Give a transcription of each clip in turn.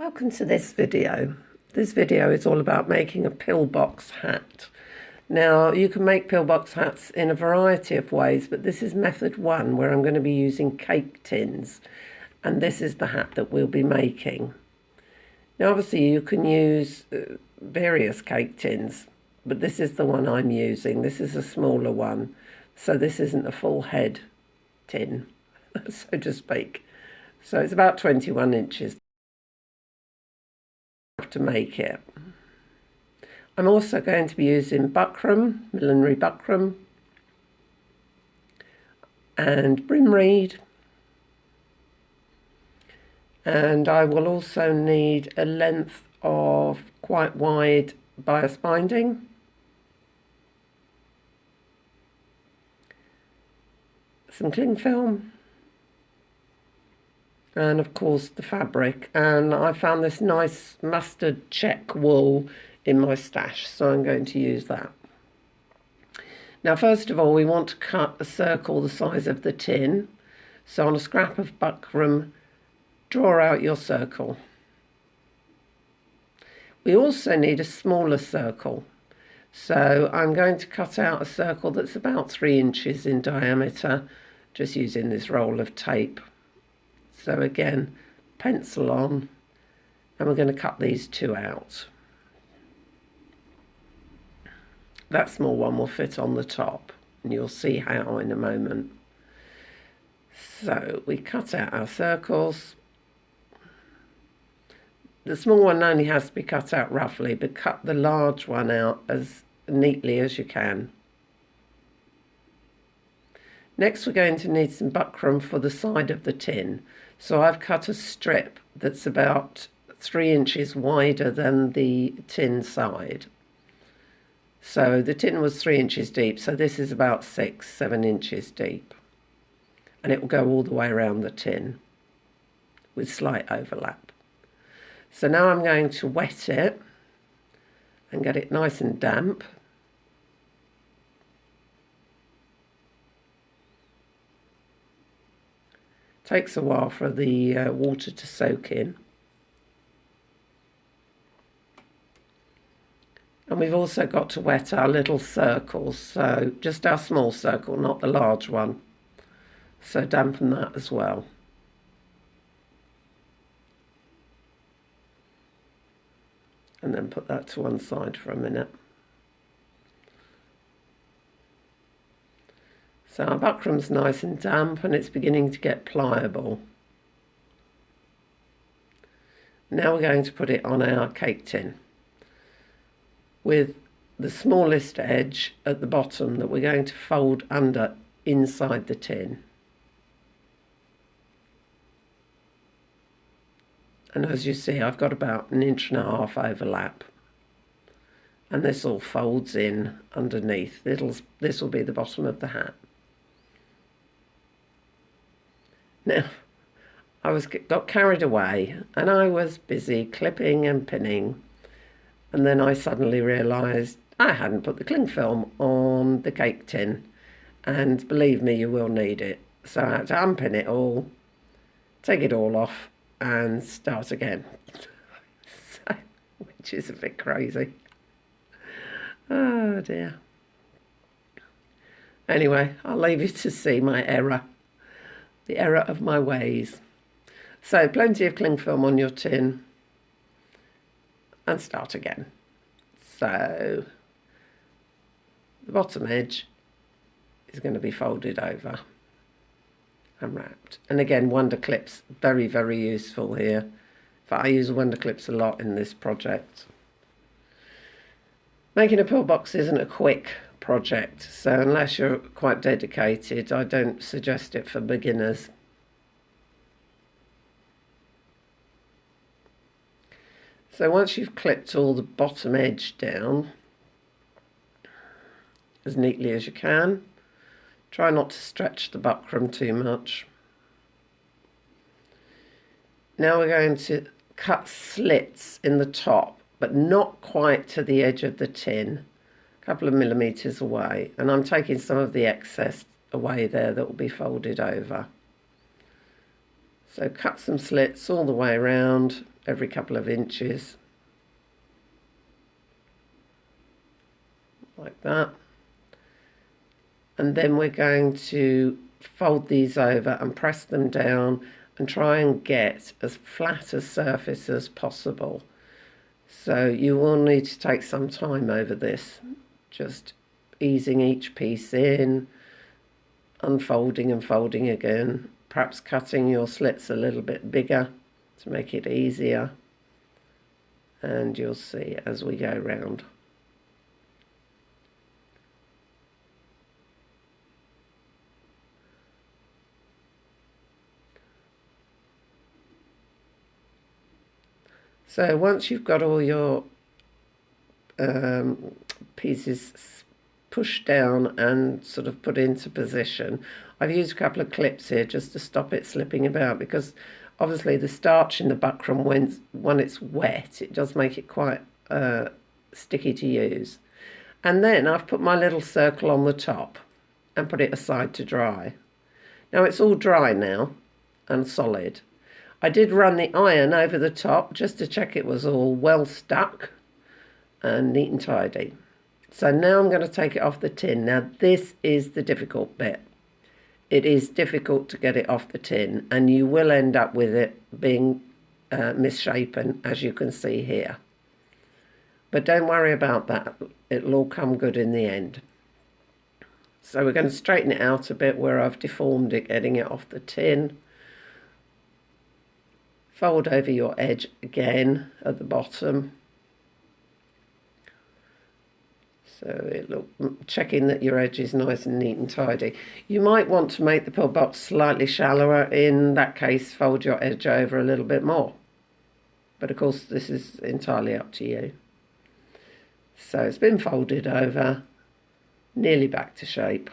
Welcome to this video. This video is all about making a pillbox hat. Now, you can make pillbox hats in a variety of ways, but this is method one, where I'm going to be using cake tins, and this is the hat that we'll be making. Now, obviously you can use various cake tins, but this is the one I'm using. This is a smaller one, so this isn't a full head tin, so to speak. So it's about 21 inches to make it. I'm also going to be using buckram, millinery buckram, and brim reed, and I will also need a length of quite wide bias binding, some cling film, and of course the fabric. And I found this nice mustard check wool in my stash, so I'm going to use that. Now, first of all, we want to cut a circle the size of the tin. So on a scrap of buckram, draw out your circle. We also need a smaller circle, so I'm going to cut out a circle that's about 3 inches in diameter, just using this roll of tape. So again, pencil on, and we're going to cut these two out. That small one will fit on the top, and you'll see how in a moment. So we cut out our circles. The small one only has to be cut out roughly, but cut the large one out as neatly as you can. Next, we're going to need some buckram for the side of the tin. So I've cut a strip that's about 3 inches wider than the tin side. So the tin was 3 inches deep, so this is about 6-7 inches deep. And it will go all the way around the tin with slight overlap. So now I'm going to wet it and get it nice and damp. Takes a while for the water to soak in. And we've also got to wet our little circles, so just our small circle, not the large one. So dampen that as well. And then put that to one side for a minute. So our buckram's nice and damp, and it's beginning to get pliable. Now we're going to put it on our cake tin with the smallest edge at the bottom that we're going to fold under inside the tin. And as you see, I've got about 1.5 inches overlap. And this all folds in underneath. This will be the bottom of the hat. Now, I got carried away, and I was busy clipping and pinning, and then I suddenly realised I hadn't put the cling film on the cake tin, and believe me, you will need it. So I had to unpin it all, take it all off, and start again, which is a bit crazy. Oh dear. Anyway, I'll leave you to see my error. The error of my ways. So plenty of cling film on your tin, and start again. So the bottom edge is going to be folded over and wrapped. And again, wonder clips, very, very useful here. In fact, I use wonder clips a lot in this project. Making a pillbox isn't a quick project, so unless you're quite dedicated, I don't suggest it for beginners. So once you've clipped all the bottom edge down as neatly as you can, try not to stretch the buckram too much. Now we're going to cut slits in the top, but not quite to the edge of the tin. Couple of millimeters away, and I'm taking some of the excess away there that will be folded over. So cut some slits all the way around, every couple of inches, like that. And then we're going to fold these over and press them down and try and get as flat a surface as possible. So you will need to take some time over this, just easing each piece in, unfolding and folding again, perhaps cutting your slits a little bit bigger to make it easier, and you'll see as we go round. So once you've got all your pieces pushed down and sort of put into position, I've used a couple of clips here just to stop it slipping about, because obviously the starch in the buckram, when it's wet, it does make it quite sticky to use. And then I've put my little circle on the top and put it aside to dry. Now it's all dry now and solid. I did run the iron over the top just to check it was all well stuck and neat and tidy. So now I'm going to take it off the tin. Now this is the difficult bit. It is difficult to get it off the tin, and you will end up with it being misshapen, as you can see here. But don't worry about that. It'll all come good in the end. So we're going to straighten it out a bit where I've deformed it, getting it off the tin. Fold over your edge again at the bottom. So checking that your edge is nice and neat and tidy. You might want to make the pillbox slightly shallower. In that case, fold your edge over a little bit more. But of course, this is entirely up to you. So it's been folded over, nearly back to shape.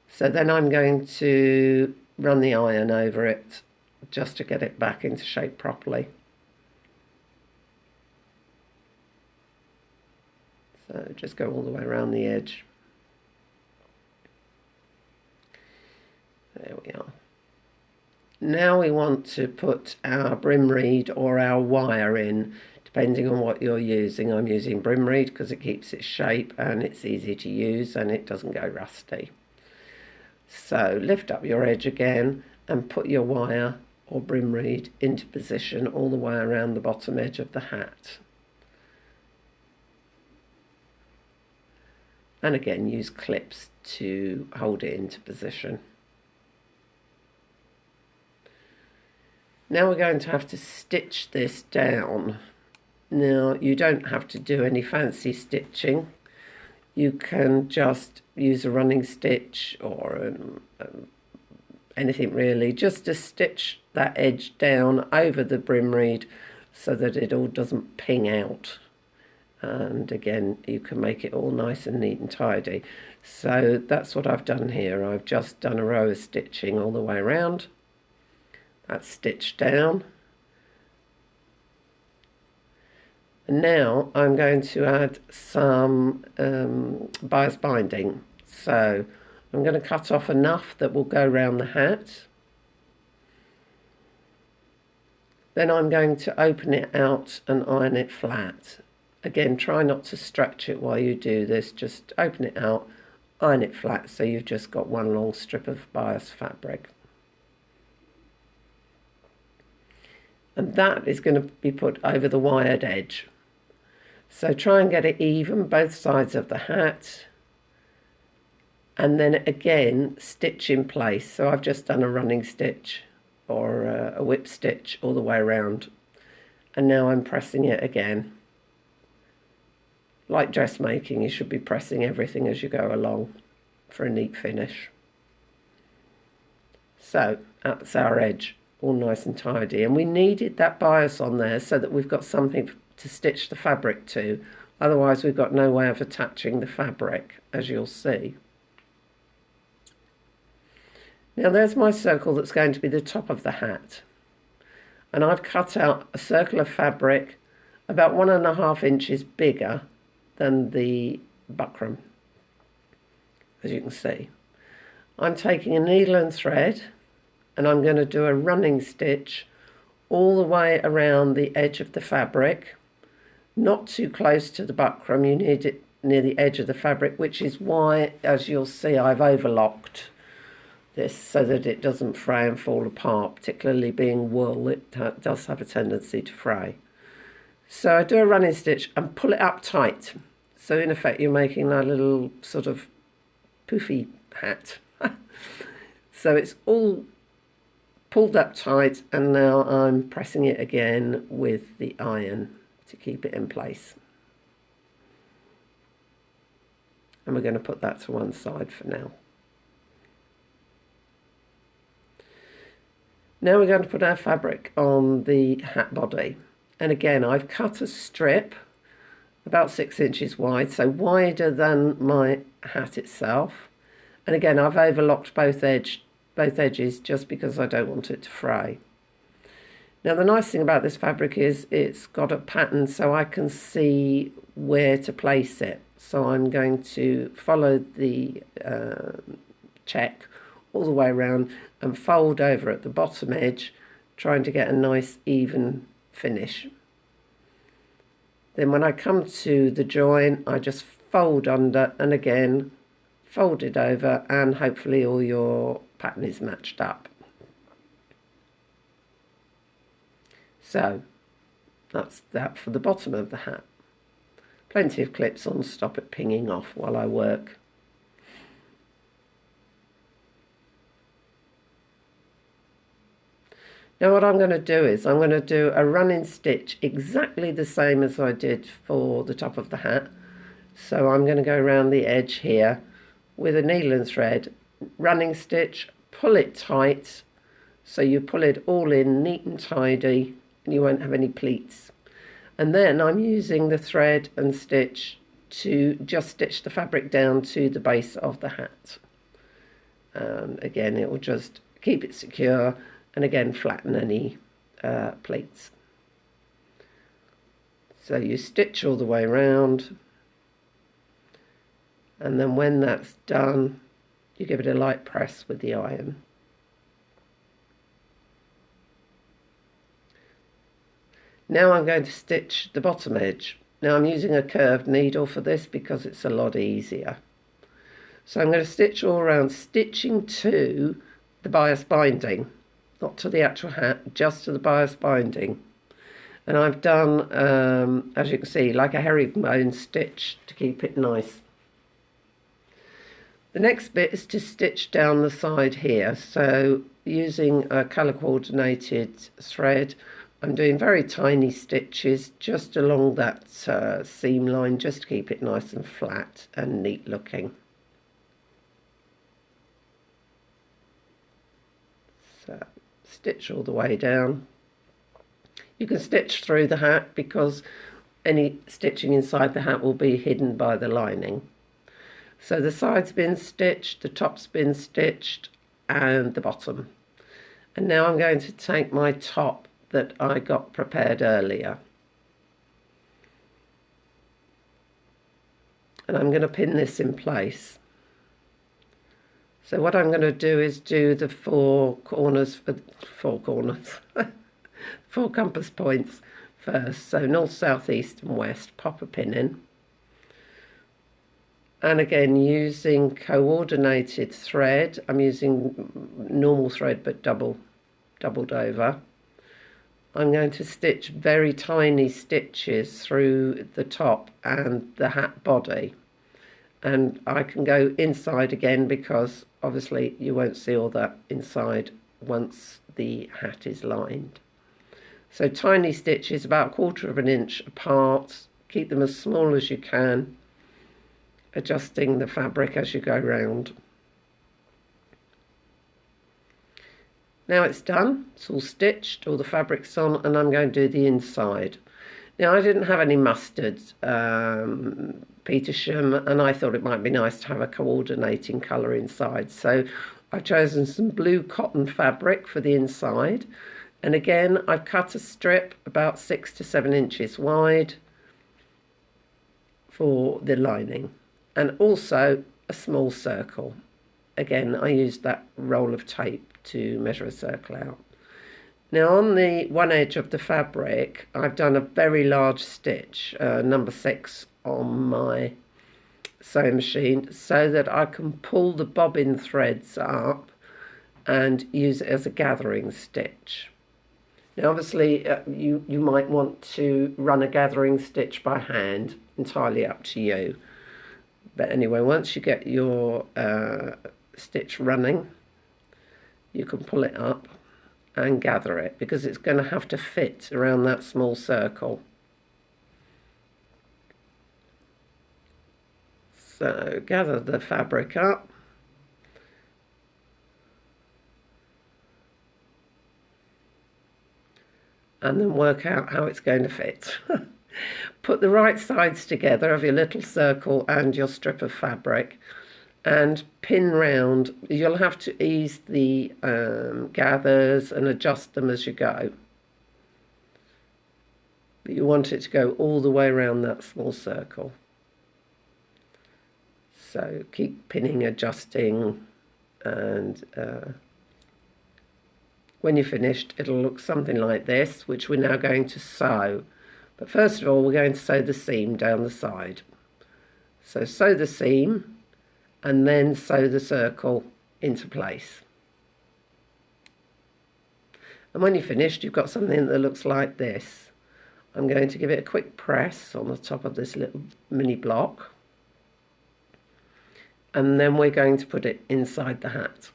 So then I'm going to run the iron over it just to get it back into shape properly. So just go all the way around the edge. There we are. Now we want to put our brim reed or our wire in, depending on what you're using. I'm using brim reed because it keeps its shape and it's easy to use and it doesn't go rusty. So lift up your edge again and put your wire or brim reed into position all the way around the bottom edge of the hat. And again, use clips to hold it into position. Now we're going to have to stitch this down. Now you don't have to do any fancy stitching. You can just use a running stitch or anything really, just to stitch that edge down over the brim reed so that it all doesn't ping out. And again, you can make it all nice and neat and tidy. So that's what I've done here. I've just done a row of stitching all the way around. That's stitched down. And now I'm going to add some bias binding. So I'm going to cut off enough that will go around the hat. Then I'm going to open it out and iron it flat. Again, try not to stretch it while you do this. Just open it out, iron it flat, so you've just got one long strip of bias fabric. And that is going to be put over the wired edge. So try and get it even, both sides of the hat. And then again, stitch in place. So I've just done a running stitch or a whip stitch all the way around. And now I'm pressing it again. Like dressmaking, you should be pressing everything as you go along for a neat finish. So that's our edge, all nice and tidy. And we needed that bias on there so that we've got something to stitch the fabric to. Otherwise, we've got no way of attaching the fabric, as you'll see. Now there's my circle that's going to be the top of the hat. And I've cut out a circle of fabric about 1.5 inches bigger than the buckram, as you can see. I'm taking a needle and thread and I'm going to do a running stitch all the way around the edge of the fabric, not too close to the buckram. You need it near the edge of the fabric, which is why, as you'll see, I've overlocked this so that it doesn't fray and fall apart, particularly being wool. It does have a tendency to fray. So I do a running stitch and pull it up tight. So in effect, you're making a little sort of poofy hat. So it's all pulled up tight, and now I'm pressing it again with the iron to keep it in place. And we're going to put that to one side for now. Now we're going to put our fabric on the hat body. And again, I've cut a strip about 6 inches wide, so wider than my hat itself. And again, I've overlocked both edges just because I don't want it to fray. Now the nice thing about this fabric is it's got a pattern, so I can see where to place it. So I'm going to follow the check all the way around and fold over at the bottom edge, trying to get a nice even finish. Then when I come to the join, I just fold under and again fold it over, and hopefully all your pattern is matched up. So that's that for the bottom of the hat. Plenty of clips on to stop it pinging off while I work. Now what I'm going to do is I'm going to do a running stitch exactly the same as I did for the top of the hat. So I'm going to go around the edge here with a needle and thread, running stitch, pull it tight, so you pull it all in neat and tidy and you won't have any pleats. And then I'm using the thread and stitch to just stitch the fabric down to the base of the hat. And again, it will just keep it secure and again flatten any pleats. So you stitch all the way around, and then when that's done, you give it a light press with the iron. Now I'm going to stitch the bottom edge. Now I'm using a curved needle for this because it's a lot easier. So I'm going to stitch all around, stitching to the bias binding, not to the actual hat, just to the bias binding. And I've done, as you can see, like a herringbone stitch to keep it nice. The next bit is to stitch down the side here. So using a colour coordinated thread, I'm doing very tiny stitches just along that seam line, just to keep it nice and flat and neat looking. So stitch all the way down. You can stitch through the hat because any stitching inside the hat will be hidden by the lining. So the side's been stitched, the top's been stitched, and the bottom. And now I'm going to take my top that I got prepared earlier, and I'm going to pin this in place. So what I'm going to do is do the four compass points first. So north, south, east and west, pop a pin in. And again, using coordinated thread, I'm using normal thread but doubled over. I'm going to stitch very tiny stitches through the top and the hat body. And I can go inside again because obviously you won't see all that inside once the hat is lined. So tiny stitches about 1/4 of an inch apart, keep them as small as you can, adjusting the fabric as you go round. Now it's done, it's all stitched, all the fabric's on, and I'm going to do the inside. Now I didn't have any mustard Petersham, and I thought it might be nice to have a coordinating colour inside. So I've chosen some blue cotton fabric for the inside. And again, I've cut a strip about 6 to 7 inches wide for the lining. And also a small circle. Again, I used that roll of tape to measure a circle out. Now on the one edge of the fabric, I've done a very large stitch, number 6 on my sewing machine, so that I can pull the bobbin threads up and use it as a gathering stitch. Now obviously you might want to run a gathering stitch by hand, entirely up to you. But anyway, once you get your stitch running, you can pull it up and gather it, because it's going to have to fit around that small circle. So gather the fabric up. And then work out how it's going to fit. Put the right sides together of your little circle and your strip of fabric and pin round. You'll have to ease the gathers and adjust them as you go. But you want it to go all the way around that small circle. So keep pinning, adjusting, and when you're finished, it'll look something like this, which we're now going to sew. But first of all, we're going to sew the seam down the side. So sew the seam and then sew the circle into place. And when you're finished, you've got something that looks like this. I'm going to give it a quick press on the top of this little mini block. And then we're going to put it inside the hat.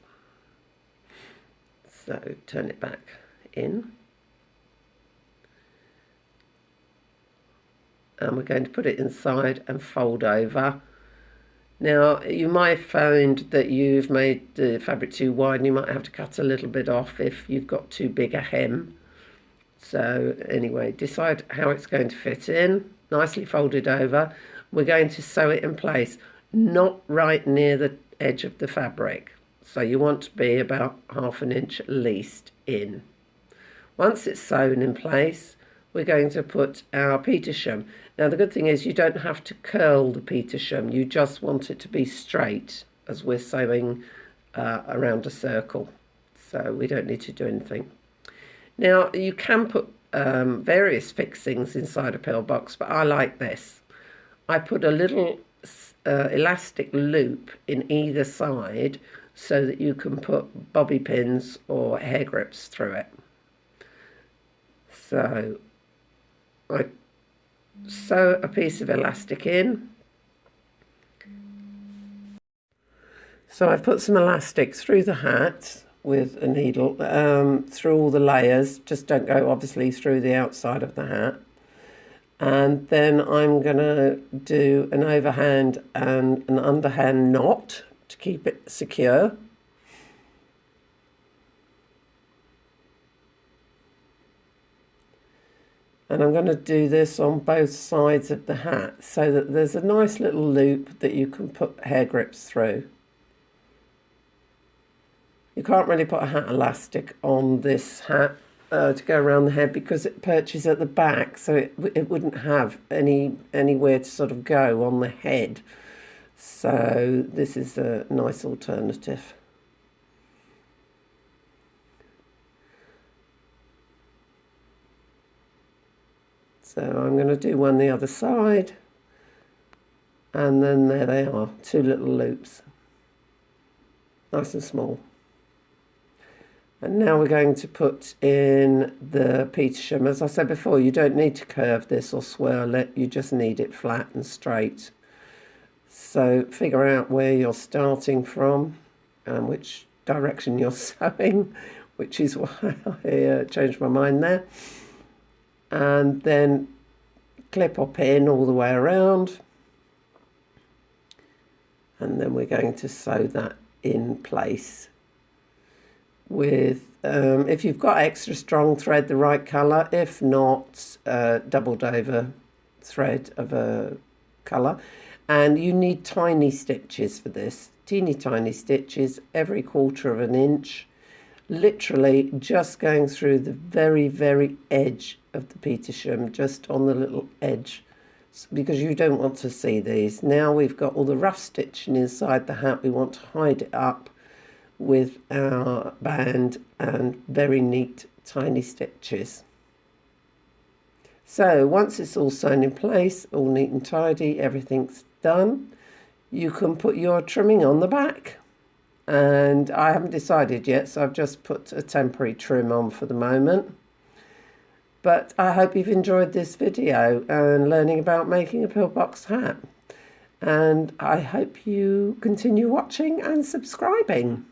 So turn it back in. And we're going to put it inside and fold over. Now you might find that you've made the fabric too wide and you might have to cut a little bit off if you've got too big a hem. So anyway, decide how it's going to fit in. Nicely folded over. We're going to sew it in place, not right near the edge of the fabric. So you want to be about 1/2 inch at least in. Once it's sewn in place, we're going to put our petersham. Now the good thing is you don't have to curl the petersham, you just want it to be straight as we're sewing around a circle. So we don't need to do anything. Now you can put various fixings inside a pillbox, but I like this. I put a little elastic loop in either side so that you can put bobby pins or hair grips through it. So I sew a piece of elastic in. So I've put some elastic through the hat with a needle, through all the layers, just don't go obviously through the outside of the hat. And then I'm going to do an overhand and an underhand knot to keep it secure. And I'm going to do this on both sides of the hat so that there's a nice little loop that you can put hair grips through. You can't really put a hat elastic on this hat to go around the head because it perches at the back, so it wouldn't have anywhere to sort of go on the head. So this is a nice alternative. So I'm going to do one the other side, and then there they are, 2 little loops, nice and small. And now we're going to put in the petersham. As I said before, you don't need to curve this or swirl it, you just need it flat and straight. So figure out where you're starting from and which direction you're sewing, which is why I changed my mind there. And then clip or pin all the way around. And then we're going to sew that in place with, if you've got extra strong thread, the right colour. If not, doubled over thread of a colour. And you need tiny stitches for this, teeny tiny stitches every 1/4 inch, literally just going through the very, very edge of the petersham, just on the little edge, because you don't want to see these. Now we've got all the rough stitching inside the hat, we want to hide it up with our band and very neat tiny stitches. So once it's all sewn in place, all neat and tidy, everything's done, you can put your trimming on the back. And I haven't decided yet, so I've just put a temporary trim on for the moment. But I hope you've enjoyed this video and learning about making a pillbox hat. And I hope you continue watching and subscribing.